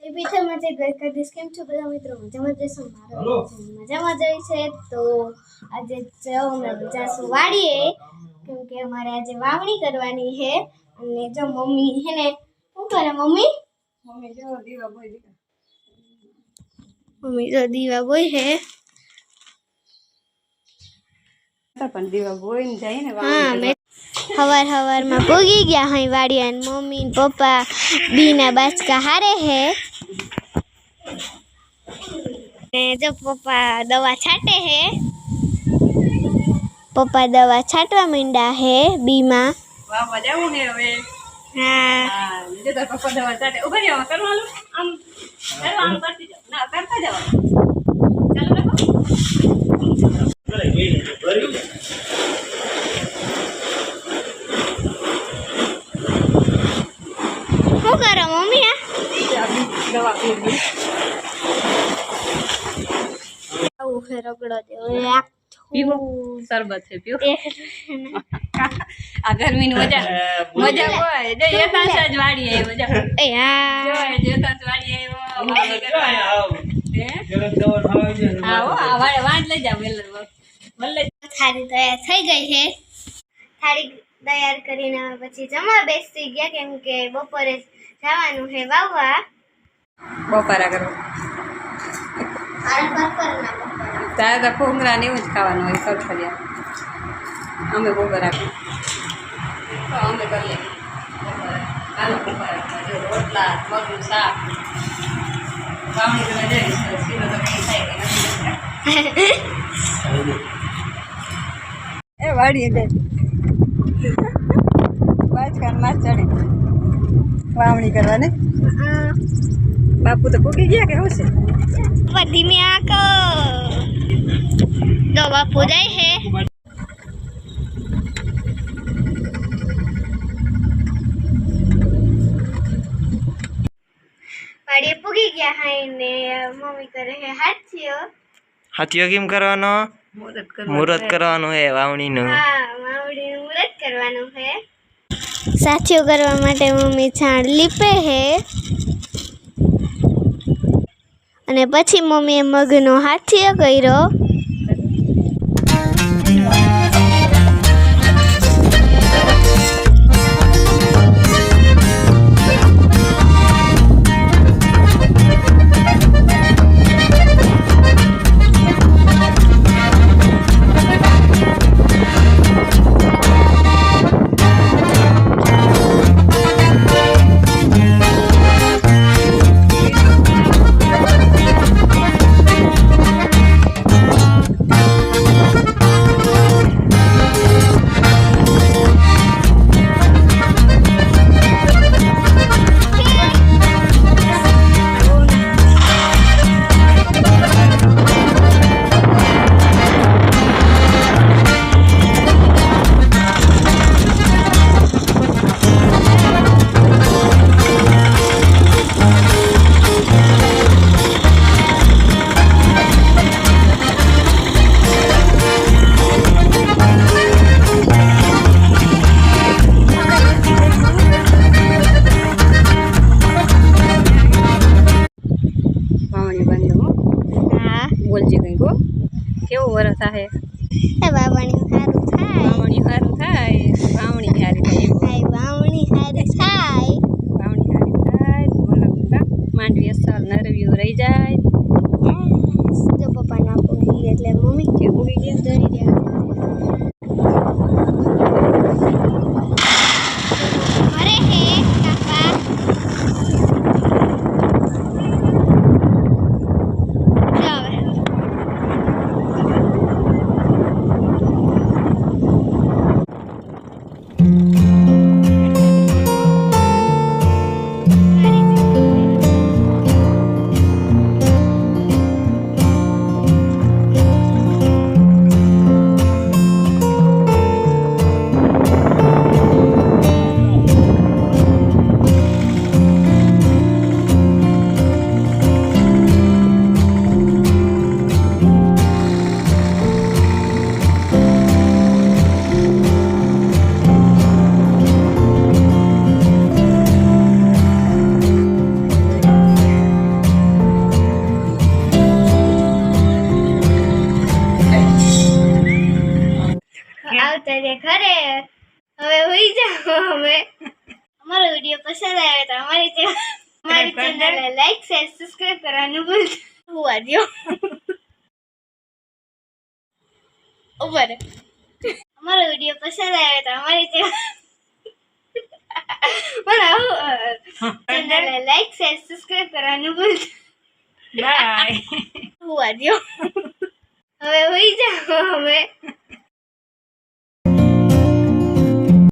એ પીઠે મજે ગઈ દિસ કેમ છો બધા મિત્રો મજામાં જશો મારો મજામાં જઈ છે તો આજે જો અમે જાશું વાડીએ કેમ કે અમારે આજે વાવણી કરવાની છે અને જો મમ્મી હે ને શું કરે મમ્મી જો દીવા બોય હે પણ દીવા બોય ને જાય ને હા મે हवार में पोगी गया है वाड़िया मम्मी पप्पा बीना बाचका हारे है ने जो पप्पा दवा छाटे है पप्पा दवा छाटवा मंडा है बीमा वाह मजाऊ है હવે हां જે તો પપ્પા દવા છાટે ઉભા રહેવા કરવાનું આમ કરવાનું કરતી જાવ ના કરતા જાવ ચાલો રાખો શું કરો મમ્મી આ દવા પીવી આવું છે રગડો દે આ પીવો શરબત છે પીવો આ ગરમીની મજા હોય જો એતાંશ જ વાડી આવી મજા એ હા જો એતાંશ વાડી આવ્યો ગરમ દવા ખાવા છે આવો આ વાડ લઈ જાવ વલ્લે થાળી તૈયાર થઈ ગઈ છે થાળી તૈયાર કરીને પછી જમવા બેસી ગયા કેમ કે બપોરે જવાનું છે વાવવા બપોરા કરો તારે તો ખોંગરા ને એવું જ ખાવાનું હોય કઠરિયા અમે બપોરા તો અમે કરી લઈએ આલુ બપોરા જો રોટલા મગનું શાક વાવણી કરવા જઈએ સીધો તો કંઈ થાય કે નથી એ વાડીએ જાય બાજકાન માં ચડે વાવણી કરવાને બાપુ તો પૂકી ગયા કે શું છે પતિ में आको दो बापू जाए है वाड़िए पुगी गया है ने मम्मी करे है हाथियो केम करवानो मुहूर्त करवानो है वावणी नो हाँ वावणी नु मुहूर्त करवानो है साथियो करवा माटे मम्मी छाण લીપે है અને પછી મમ્મીએ મગનો હાથીઓ કર્યો કેવું વરસ આવે એ વાવણી સારું થાય વાવણી સારું થાય વાવણી સારી થાય વાવણી સારી થાય વાવણી સારી થાય બોલો માંડવી અસલ નરવ્યું રહી જાય જો પપ્પા ના પોગી એટલે મમ્મી કે ઉગી ગયા જરી દે અરે હે કાકા જાઓ હવે. અમારો વિડીયો પસંદ આવે તો અમારી ચેનલને લાઈક શેર સબસ્ક્રાઇબ કરવાનું ભૂલતા હુવા દ્યો. ઉપર અમારો વિડીયો પસંદ આવે તો અમારી ચેનલને લાઈક શેર સબસ્ક્રાઇબ કરવાનું ભૂલતા બાય. હુવા દ્યો. હવે હોઈ જાઓ હવે.